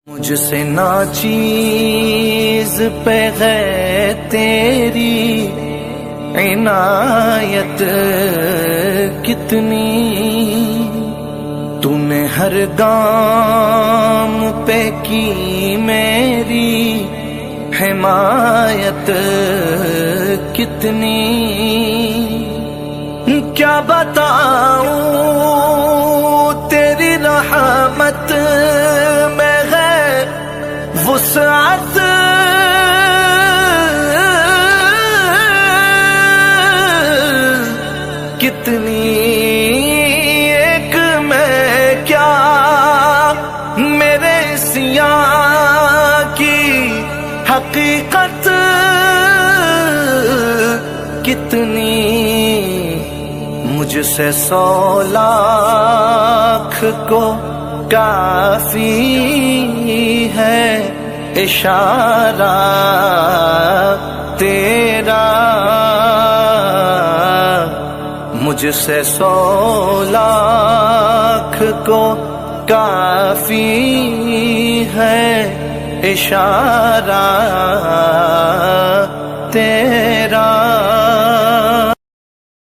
مجھ سے ناچیز پہ ہے تیری عنایت کتنی، تو نے ہر گام پہ کی میری حمایت کتنی، کیا بتاؤں تیری رحمت میں ہے وسعت کتنی، ایک میں کیا میرے سیاہ کی حقیقت کتنی، مجھ سے 100 لاکھ کو کافی ہے اشارہ تیرا، مجھ سے 100 لاکھ کو کافی ہے اشارہ تیرا۔